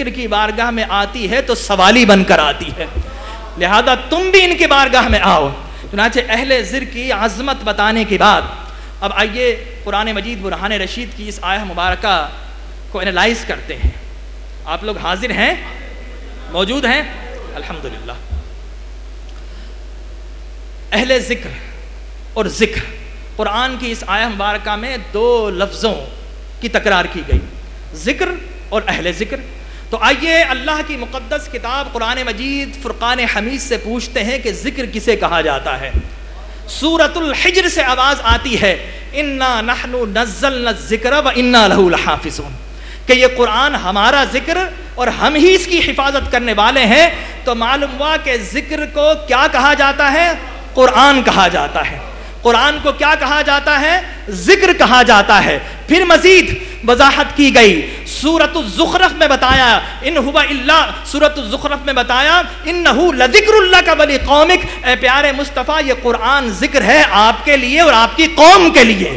ذکر کی بارگاہ میں آتی ہے تو سوالی بن کر آتی ہے، لہذا تم بھی ان کی بارگاہ میں آؤ۔ چنانچہ اہل ذکر کی عظمت بتانے کے بعد اب آئیے قرآن مجید برہان رشید کی اس آیہ مبارکہ کو انالائز کرتے ہیں۔ آپ لوگ حاضر ہیں، موجود ہیں؟ الحمدللہ۔ اہل ذکر اور ذکر، قرآن کی اس آیہ مبارکہ میں دو لفظوں کی تکرار کی گئی، ذکر اور اہل ذکر۔ تو آئیے اللہ کی مقدس کتاب قرآن مجید فرقان حمید سے پوچھتے ہیں کہ ذکر کسے کہا جاتا ہے۔ سورۃ الحجر سے آواز آتی ہے اِنَّا نَحْنُ نَزَّلْنَا الذِّكْرَ وَإِنَّا لَهُ لَحَافِظُونَ، کہ یہ قرآن ہمارا ذکر اور ہم ہی اس کی حفاظت کرنے والے ہیں۔ تو معلوم ہوا کہ ذکر کو کیا کہا جاتا ہے؟ قرآن کہا جاتا ہے۔ قرآن کو کیا کہا جاتا ہے؟ ذکر کہا جاتا ہے۔ پھر مزید وضاحت کی گئی، سورۃ الزخرف میں بتایا ان هو الا، سورۃ الزخرف میں بتایا انه لذکر لک ولقومک، اے پیارے مصطفیٰ یہ قرآن ذکر ہے آپ کے لیے اور آپ کی قوم کے لیے،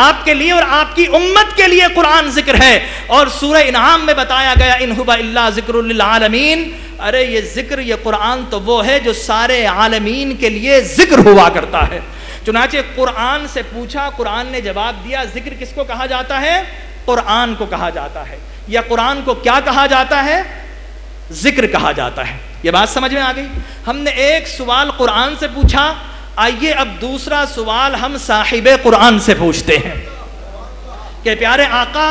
آپ کے لیے اور آپ کی امت کے لیے قرآن ذکر ہے۔ اور سورہ انعام میں بتایا گیا ان هو الا ذکر للعالمین، ارے یہ ذکر، یہ قرآن تو وہ ہے جو سارے عالمین کے لیے ذکر ہوا کرتا ہے۔ چنانچہ قرآن سے پوچھا، قرآن نے جواب دیا ذکر کس کو کہا جاتا ہے؟ قرآن کو کہا جاتا ہے۔ یا قرآن کو کیا کہا جاتا ہے؟ ذکر کہا جاتا ہے۔ یہ بات سمجھ میں آ گئی؟ ہم نے ایک سوال قرآن سے پوچھا، آئیے اب دوسرا سوال ہم صاحب قرآن سے پوچھتے ہیں کہ پیارے آقا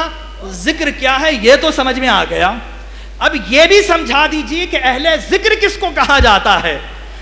ذکر کیا ہے؟ یہ تو سمجھ میں آ گیا، اب یہ بھی سمجھا دیجئے کہ اہل ذکر کس کو کہا جاتا ہے۔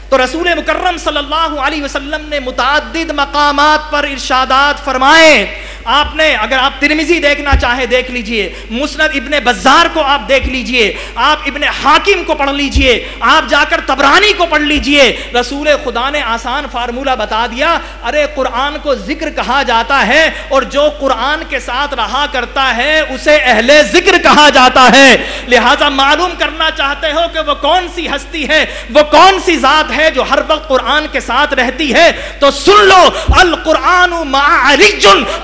تو رسول مکرم صلی اللہ علیہ وسلم نے متعدد مقامات پر ارشادات فرمائے۔ آپ نے، اگر آپ ترمذی دیکھنا چاہیں دیکھ لیجئے، مسند ابن بزار کو آپ دیکھ لیجئے، آپ ابن حاکم کو پڑھ لیجئے، آپ جا کر طبرانی کو پڑھ لیجئے، رسول خدا نے آسان فارمولہ بتا دیا، ارے قرآن کو ذکر کہا جاتا ہے اور جو قرآن کے ساتھ رہا کرتا ہے اسے اہل ذکر کہا جاتا ہے۔ لہٰذا معلوم کرنا چاہتے ہو کہ وہ کون سی ہستی ہے، وہ کون سی ذات ہے جو ہر وقت قرآن کے ساتھ رہتی ہے، تو سن لو، القرآن مع علی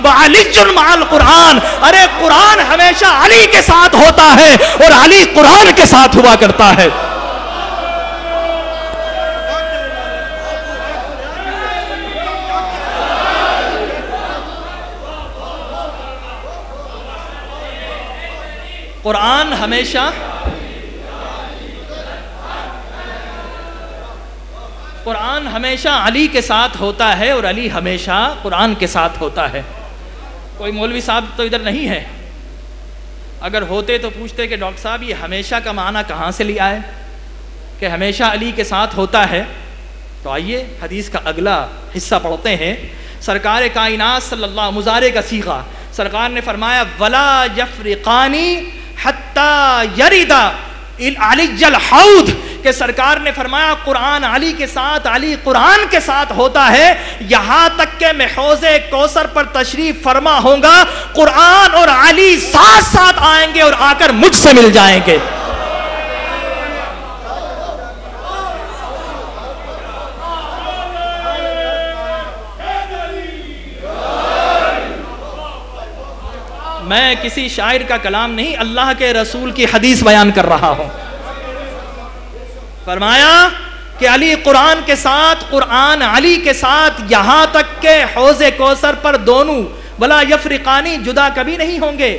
وعلی مع القرآن، ارے قرآن ہمیشہ علی کے ساتھ ہوتا ہے اور علی قرآن کے ساتھ ہوا کرتا ہے۔ قرآن ہمیشہ علی کے ساتھ ہوتا ہے اور علی ہمیشہ قرآن کے ساتھ ہوتا ہے۔ کوئی مولوی صاحب تو ادھر نہیں ہے، اگر ہوتے تو پوچھتے کہ ڈاکٹر صاحب یہ ہمیشہ کا معنی کہاں سے لیا ہے کہ ہمیشہ علی کے ساتھ ہوتا ہے؟ تو آئیے حدیث کا اگلا حصہ پڑھتے ہیں۔ سرکار کائنات صلی اللہ، مضارع کا صیغہ، سرکار نے فرمایا وَلَا يَفْرِقَانِ حَتَّى يَرِدَ علی الحوض، کہ سرکار نے فرمایا قرآن علی کے ساتھ، علی قرآن کے ساتھ ہوتا ہے یہاں تک کہ میں حوض کوثر پر تشریف فرما ہوں گا، قرآن اور علی ساتھ ساتھ آئیں گے اور آ کر مجھ سے مل جائیں گے۔ میں کسی شاعر کا کلام نہیں، اللہ کے رسول کی حدیث بیان کر رہا ہوں۔ فرمایا کہ علی قرآن کے ساتھ، قرآن علی کے ساتھ، یہاں تک کہ حوض کوثر پر دونوں ولا یفرقانی، جدا کبھی نہیں ہوں گے،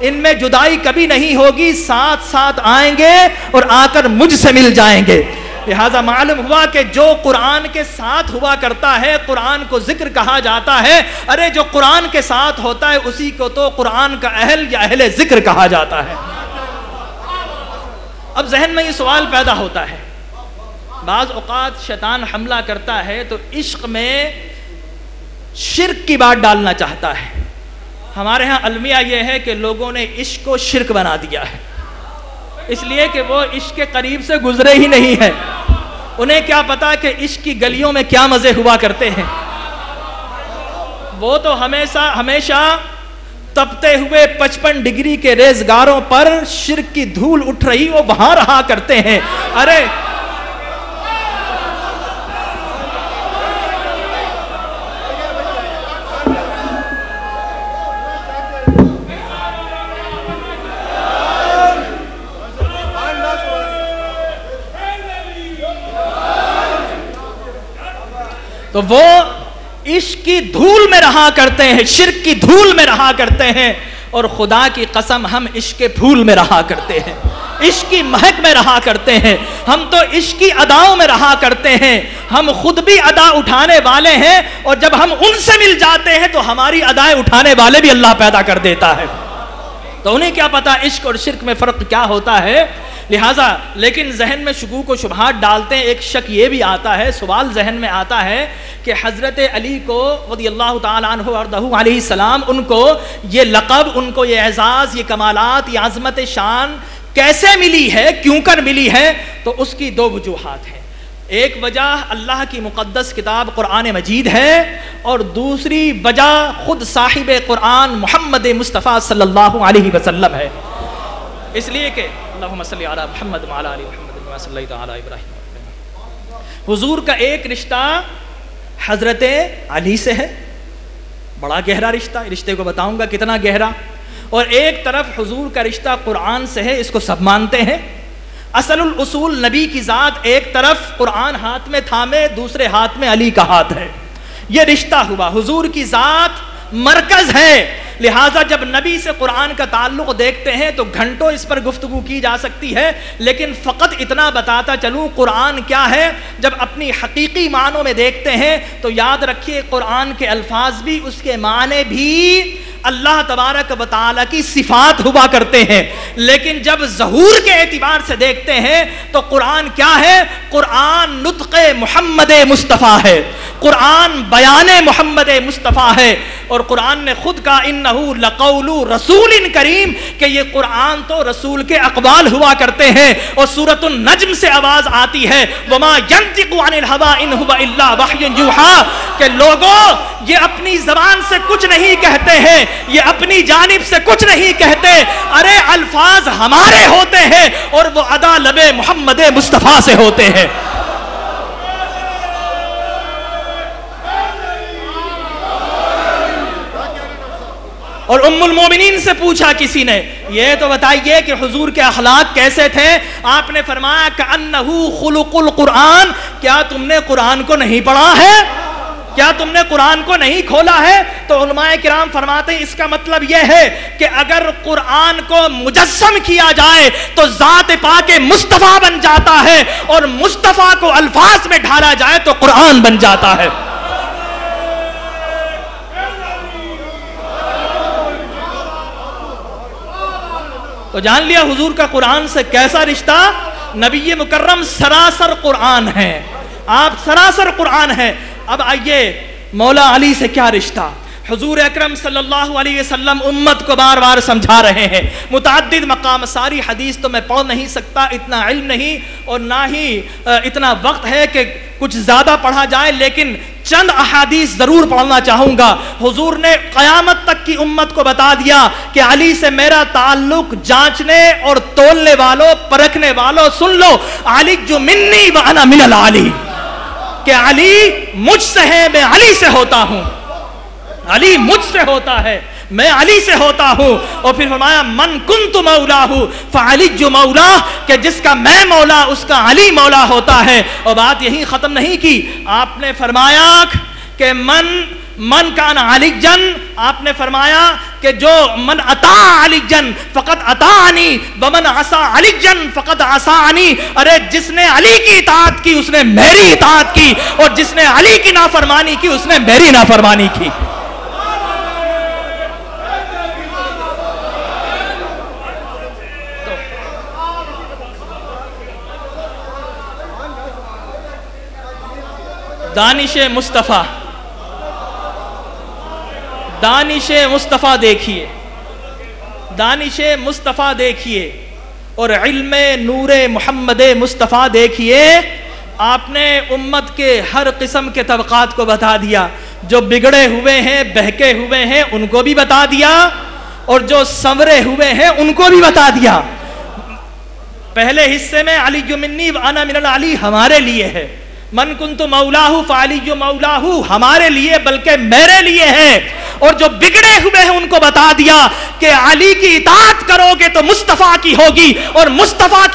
ان میں جدائی کبھی نہیں ہوگی، ساتھ ساتھ آئیں گے اور آ کر مجھ سے مل جائیں گے۔ لہذا معلوم ہوا کہ جو قرآن کے ساتھ ہوا کرتا ہے قرآن کو ذکر کہا جاتا ہے، ارے جو قرآن کے ساتھ ہوتا ہے اسی کو تو قرآن کا اہل یا اہل ذکر کہا جاتا ہے۔ اب ذہن میں یہ سوال پیدا ہوتا ہے، بعض اوقات شیطان حملہ کرتا ہے تو عشق میں شرک کی بات ڈالنا چاہتا ہے۔ ہمارے ہاں المیہ یہ ہے کہ لوگوں نے عشق کو شرک بنا دیا ہے، اس لیے کہ وہ عشق کے قریب سے گزرے ہی نہیں ہیں، انہیں کیا پتا کہ عشق کی گلیوں میں کیا مزے ہوا کرتے ہیں۔ وہ تو ہمیشہ تپتے ہوئے 55 ڈگری کے ریزگاروں پر شرک کی دھول اٹھ رہی وہ وہاں رہا کرتے ہیں۔ ارے تو وہ عشق کی دھول میں رہا کرتے ہیں، شرک کی دھول میں رہا کرتے ہیں، اور خدا کی قسم ہم عشق کے پھول میں رہا کرتے ہیں، عشق کی مہک میں رہا کرتے ہیں، ہم تو عشق کی اداؤں میں رہا کرتے ہیں، ہم خود بھی ادا اٹھانے والے ہیں، اور جب ہم ان سے مل جاتے ہیں تو ہماری ادائیں اٹھانے والے بھی اللہ پیدا کر دیتا ہے۔ تو انہیں کیا پتا عشق اور شرک میں فرق کیا ہوتا ہے؟ لہٰذا لیکن ذہن میں شکوک و شبہات ڈالتے ہیں۔ ایک شک یہ بھی آتا ہے، سوال ذہن میں آتا ہے کہ حضرت علی کو رضی اللہ تعالیٰ عنہ وارضہ علیہ السلام، ان کو یہ لقب، ان کو یہ اعزاز، یہ کمالات، یہ عظمت شان کیسے ملی ہے، کیوں کر ملی ہے؟ تو اس کی دو وجوہات ہیں۔ ایک وجہ اللہ کی مقدس کتاب قرآن مجید ہے، اور دوسری وجہ خود صاحب قرآن محمد مصطفیٰ صلی اللہ علیہ وسلم ہے۔ اس لیے کہ اللہم صلی علی محمد وعلی آل محمد کما صلیت علی ابراہیم، حضور کا ایک رشتہ حضرت علی سے ہے، بڑا گہرا رشتہ، رشتے کو بتاؤں گا کتنا گہرا، اور ایک طرف حضور کا رشتہ قرآن سے ہے، اس کو سب مانتے ہیں۔ اصل الاصول نبی کی ذات ایک طرف قرآن ہاتھ میں تھامے، دوسرے ہاتھ میں علی کا ہاتھ ہے، یہ رشتہ ہوا۔ حضور کی ذات مرکز ہے، لہٰذا جب نبی سے قرآن کا تعلق دیکھتے ہیں تو گھنٹوں اس پر گفتگو کی جا سکتی ہے، لیکن فقط اتنا بتاتا چلوں قرآن کیا ہے۔ جب اپنی حقیقی معنوں میں دیکھتے ہیں تو یاد رکھیے قرآن کے الفاظ بھی، اس کے معنی بھی اللہ تبارک و تعالیٰ کی صفات ہوا کرتے ہیں، لیکن جب ظہور کے اعتبار سے دیکھتے ہیں تو قرآن کیا ہے؟ قرآن نطق محمد مصطفیٰ ہے، قرآن بیان محمد مصطفیٰ ہے، اور قرآن نے خود کہا انہو لقول رسول کریم، کہ یہ قرآن تو رسول کے اقوال ہوا کرتے ہیں۔ اور سورۃ النجم سے آواز آتی ہے وما ينطق عن الهوى ان هو الا وحی یوحی، کہ لوگوں یہ اپنی زبان سے کچھ نہیں کہتے ہیں، یہ اپنی جانب سے کچھ نہیں کہتے، ارے الفاظ ہمارے ہوتے ہیں اور وہ ادا لب محمد مصطفیٰ سے ہوتے ہیں۔ اور ام المومنین سے پوچھا کسی نے، یہ تو بتائیے کہ حضور کے اخلاق کیسے تھے؟ آپ نے فرمایا کأنہ خلق القرآن، کیا تم نے قرآن کو نہیں پڑھا ہے؟ کیا تم نے قرآن کو نہیں کھولا ہے؟ تو علماء کرام فرماتے ہیں اس کا مطلب یہ ہے کہ اگر قرآن کو مجسم کیا جائے تو ذات پاک مصطفیٰ بن جاتا ہے، اور مصطفیٰ کو الفاظ میں ڈھالا جائے تو قرآن بن جاتا ہے۔ تو جان لیا حضور کا قرآن سے کیسا رشتہ؟ نبی مکرم سراسر قرآن ہے، آپ سراسر قرآن ہیں۔ اب آئیے مولا علی سے کیا رشتہ؟ حضور اکرم صلی اللہ علیہ وسلم امت کو بار بار سمجھا رہے ہیں، متعدد مقام، ساری حدیث تو میں پڑھ نہیں سکتا، اتنا علم نہیں اور نہ ہی اتنا وقت ہے کہ کچھ زیادہ پڑھا جائے، لیکن چند احادیث ضرور پڑھنا چاہوں گا۔ حضور نے قیامت تک کی امت کو بتا دیا کہ علی سے میرا تعلق، جانچنے اور تولنے والوں، پرکھنے والوں سن لو، علی جو منی وانا من العلی، کہ علی مجھ سے ہے، میں علی سے ہوتا ہوں، علی مجھ سے ہوتا ہے، میں علی سے ہوتا ہوں۔ اور پھر فرمایا من کنت مولاہ فعلی جو مولا، کہ جس کا میں مولا اس کا علی مولا ہوتا ہے۔ اور بات یہی ختم نہیں کی، آپ نے فرمایا کہ من کان علی جن، آپ نے فرمایا کہ جو من اطاع علی جن فقط اطاعنی ومن عصا علی جن فقط عصانی، ارے جس نے علی کی اطاعت کی اس نے میری اطاعت کی، اور جس نے علی کی نافرمانی کی اس نے میری نافرمانی کی۔ دانش مصطفیٰ، دانش مصطفیٰ دیکھیے، دانش مصطفیٰ دیکھیے، اور علم نور محمد مصطفیٰ دیکھیے۔ آپ نے امت کے ہر قسم کے طبقات کو بتا دیا، جو بگڑے ہوئے ہیں، بہکے ہوئے ہیں ان کو بھی بتا دیا، اور جو سنورے ہوئے ہیں ان کو بھی بتا دیا۔ پہلے حصے میں علی جو منی وانا من العلی ہمارے لیے ہے، من کنت مولاہ فعلی جو مولاہ ہمارے لیے بلکہ میرے لیے ہے، اور جو بگڑے ہوئے ہیں ان کو بتا دیا کہ علی کی اطاعت کرو گے تو مصطفیٰ کی ہوگی، اور مصطفیٰ کی